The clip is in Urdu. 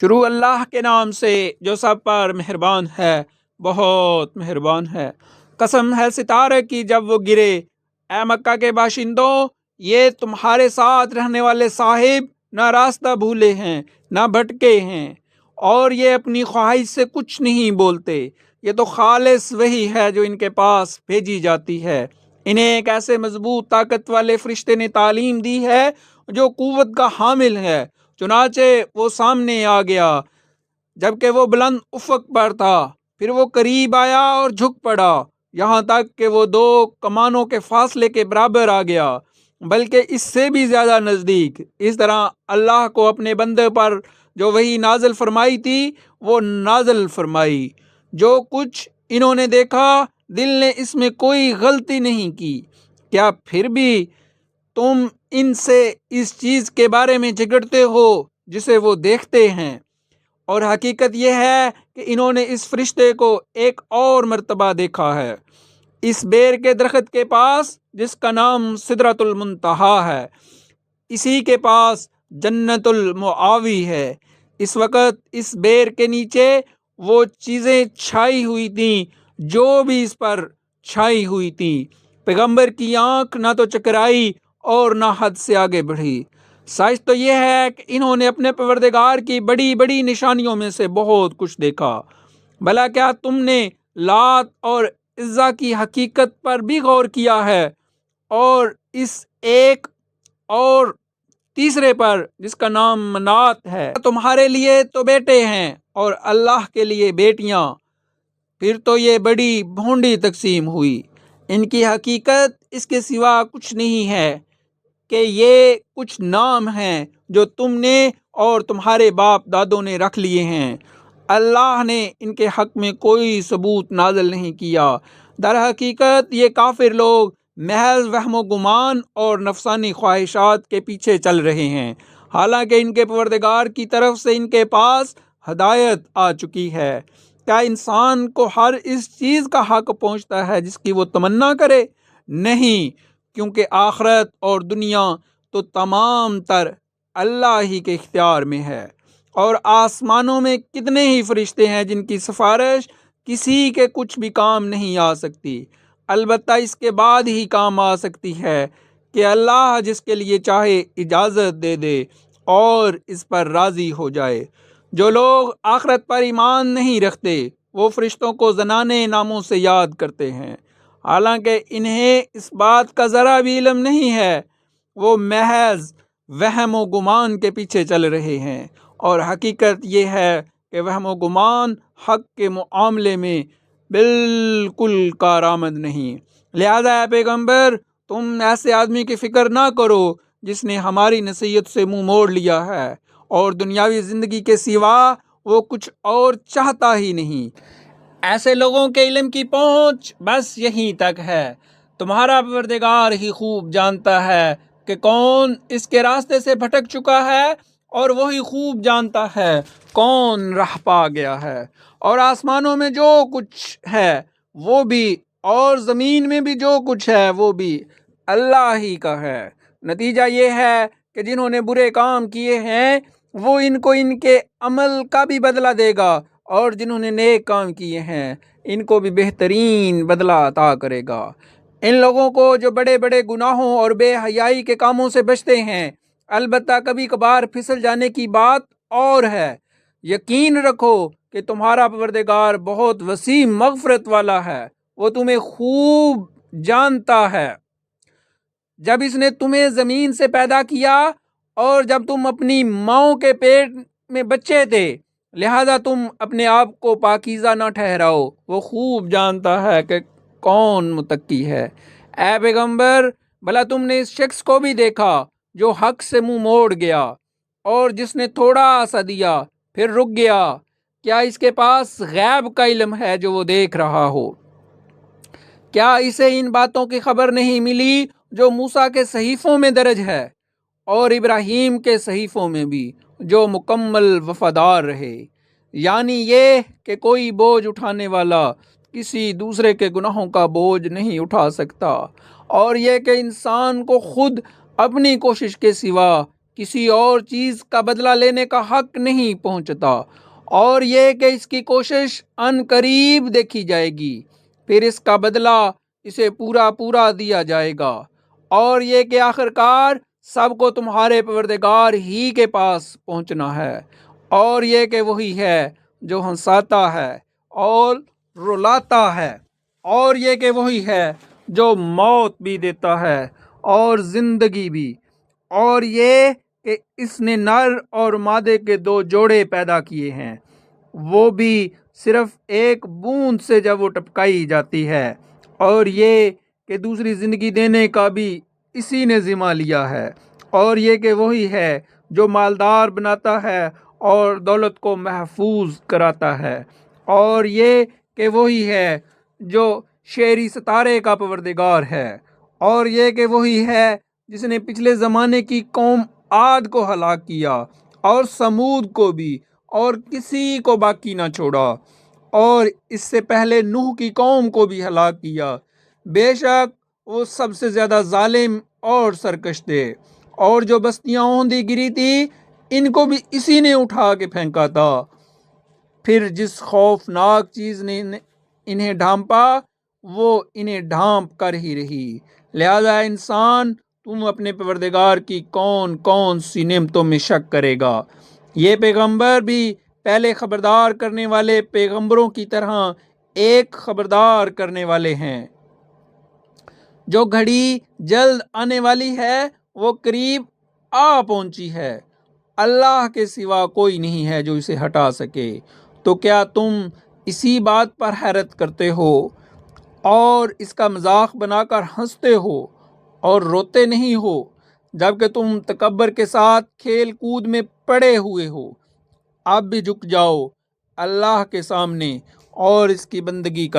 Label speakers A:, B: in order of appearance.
A: شروع اللہ کے نام سے جو سب پر مہربان ہے، بہت مہربان ہے۔ قسم ہے ستارے کی جب وہ گرے، اے مکہ کے باشندوں، یہ تمہارے ساتھ رہنے والے صاحب نہ راستہ بھولے ہیں نہ بھٹکے ہیں، اور یہ اپنی خواہش سے کچھ نہیں بولتے۔ یہ تو خالص وہی ہے جو ان کے پاس بھیجی جاتی ہے۔ انہیں ایک ایسے مضبوط طاقت والے فرشتے نے تعلیم دی ہے جو قوت کا حامل ہے۔ چنانچہ وہ سامنے آ گیا جبکہ وہ بلند افق پر تھا، پھر وہ قریب آیا اور جھک پڑا، یہاں تک کہ وہ 2 کمانوں کے فاصلے کے برابر آ گیا، بلکہ اس سے بھی زیادہ نزدیک۔ اس طرح اللہ کو اپنے بندے پر جو وحی نازل فرمائی تھی وہ نازل فرمائی۔ جو کچھ انہوں نے دیکھا، دل نے اس میں کوئی غلطی نہیں کی۔ کیا پھر بھی تم ان سے اس چیز کے بارے میں جھگڑتے ہو جسے وہ دیکھتے ہیں؟ اور حقیقت یہ ہے کہ انہوں نے اس فرشتے کو ایک اور مرتبہ دیکھا ہے، اس بیر کے درخت کے پاس جس کا نام سدرۃ المنتہا ہے، اسی کے پاس جنت المعاوی ہے۔ اس وقت اس بیر کے نیچے وہ چیزیں چھائی ہوئی تھیں جو بھی اس پر چھائی ہوئی تھیں۔ پیغمبر کی آنکھ نہ تو چکرائی اور نہ حد سے آگے بڑھی۔ سچ تو یہ ہے کہ انہوں نے اپنے پروردگار کی بڑی بڑی نشانیوں میں سے بہت کچھ دیکھا۔ بھلا کیا تم نے لات اور عزا کی حقیقت پر بھی غور کیا ہے، اور اس ایک اور تیسرے پر جس کا نام منات ہے؟ تمہارے لیے تو بیٹے ہیں اور اللہ کے لیے بیٹیاں، پھر تو یہ بڑی بھونڈی تقسیم ہوئی۔ ان کی حقیقت اس کے سوا کچھ نہیں ہے کہ یہ کچھ نام ہیں جو تم نے اور تمہارے باپ دادوں نے رکھ لیے ہیں۔ اللہ نے ان کے حق میں کوئی ثبوت نازل نہیں کیا۔ در حقیقت یہ کافر لوگ محض وہم و گمان اور نفسانی خواہشات کے پیچھے چل رہے ہیں، حالانکہ ان کے پروردگار کی طرف سے ان کے پاس ہدایت آ چکی ہے۔ کیا انسان کو ہر اس چیز کا حق پہنچتا ہے جس کی وہ تمنا کرے؟ نہیں، کیونکہ آخرت اور دنیا تو تمام تر اللہ ہی کے اختیار میں ہے، اور آسمانوں میں کتنے ہی فرشتے ہیں جن کی سفارش کسی کے کچھ بھی کام نہیں آ سکتی، البتہ اس کے بعد ہی کام آ سکتی ہے کہ اللہ جس کے لیے چاہے اجازت دے دے اور اس پر راضی ہو جائے۔ جو لوگ آخرت پر ایمان نہیں رکھتے وہ فرشتوں کو زنانے ناموں سے یاد کرتے ہیں، حالانکہ انہیں اس بات کا ذرا بھی علم نہیں ہے۔ وہ محض وہم و گمان کے پیچھے چل رہے ہیں، اور حقیقت یہ ہے کہ وہم و گمان حق کے معاملے میں بالکل کارآمد نہیں۔ لہذا اے پیغمبر، تم ایسے آدمی کی فکر نہ کرو جس نے ہماری نصیحت سے منہ موڑ لیا ہے اور دنیاوی زندگی کے سوا وہ کچھ اور چاہتا ہی نہیں۔ ایسے لوگوں کے علم کی پہنچ بس یہیں تک ہے۔ تمہارا پروردگار ہی خوب جانتا ہے کہ کون اس کے راستے سے بھٹک چکا ہے، اور وہی خوب جانتا ہے کون راہ پا گیا ہے۔ اور آسمانوں میں جو کچھ ہے وہ بھی، اور زمین میں بھی جو کچھ ہے وہ بھی اللہ ہی کا ہے۔ نتیجہ یہ ہے کہ جنہوں نے برے کام کیے ہیں وہ ان کو ان کے عمل کا بھی بدلہ دے گا، اور جنہوں نے نیک کام کیے ہیں ان کو بھی بہترین بدلہ عطا کرے گا۔ ان لوگوں کو جو بڑے بڑے گناہوں اور بے حیائی کے کاموں سے بچتے ہیں، البتہ کبھی کبھار پھسل جانے کی بات اور ہے، یقین رکھو کہ تمہارا پروردگار بہت وسیع مغفرت والا ہے۔ وہ تمہیں خوب جانتا ہے جب اس نے تمہیں زمین سے پیدا کیا اور جب تم اپنی ماؤں کے پیٹ میں بچے تھے، لہذا تم اپنے آپ کو پاکیزہ نہ ٹھہراؤ۔ وہ خوب جانتا ہے کہ کون متقی ہے۔ اے پیغمبر، بھلا تم نے اس شخص کو بھی دیکھا جو حق سے منہ موڑ گیا اور جس نے تھوڑا سا دیا پھر رک گیا؟ کیا اس کے پاس غیب کا علم ہے جو وہ دیکھ رہا ہو؟ کیا اسے ان باتوں کی خبر نہیں ملی جو موسیٰ کے صحیفوں میں درج ہے، اور ابراہیم کے صحیفوں میں بھی، جو مکمل وفادار رہے؟ یعنی یہ کہ کوئی بوجھ اٹھانے والا کسی دوسرے کے گناہوں کا بوجھ نہیں اٹھا سکتا، اور یہ کہ انسان کو خود اپنی کوشش کے سوا کسی اور چیز کا بدلہ لینے کا حق نہیں پہنچتا، اور یہ کہ اس کی کوشش ان قریب دیکھی جائے گی، پھر اس کا بدلہ اسے پورا دیا جائے گا، اور یہ کہ آخرکار سب کو تمہارے پروردگار ہی کے پاس پہنچنا ہے، اور یہ کہ وہی ہے جو ہنساتا ہے اور رلاتا ہے، اور یہ کہ وہی ہے جو موت بھی دیتا ہے اور زندگی بھی، اور یہ کہ اس نے نر اور مادے کے 2 جوڑے پیدا کیے ہیں، وہ بھی صرف ایک بوند سے جب وہ ٹپکائی جاتی ہے، اور یہ کہ دوسری زندگی دینے کا بھی اسی نے ذمہ لیا ہے، اور یہ کہ وہی ہے جو مالدار بناتا ہے اور دولت کو محفوظ کراتا ہے، اور یہ کہ وہی ہے جو شہری ستارے کا پروردگار ہے، اور یہ کہ وہی ہے جس نے پچھلے زمانے کی قوم عاد کو ہلاک کیا اور سمود کو بھی، اور کسی کو باقی نہ چھوڑا، اور اس سے پہلے نوح کی قوم کو بھی ہلاک کیا، بے شک وہ سب سے زیادہ ظالم اور سرکش تھے، اور جو بستیاں اوندھی گری تھی ان کو بھی اسی نے اٹھا کے پھینکا تھا، پھر جس خوفناک چیز نے انہیں ڈھانپا وہ انہیں ڈھانپ کر ہی رہی، لہذا انسان تم اپنے پروردگار کی کون کون سی نعمتوں میں شک کرے گا؟ یہ پیغمبر بھی پہلے خبردار کرنے والے پیغمبروں کی طرح ایک خبردار کرنے والے ہیں، جو گھڑی جلد آنے والی ہے وہ قریب آ پہنچی ہے، اللہ کے سوا کوئی نہیں ہے جو اسے ہٹا سکے، تو کیا تم اسی بات پر حیرت کرتے ہو اور اس کا مذاق بنا کر ہنستے ہو اور روتے نہیں ہو، جبکہ تم تکبر کے ساتھ کھیل کود میں پڑے ہوئے ہو؟ اب بھی جھک جاؤ اللہ کے سامنے اور اس کی بندگی کر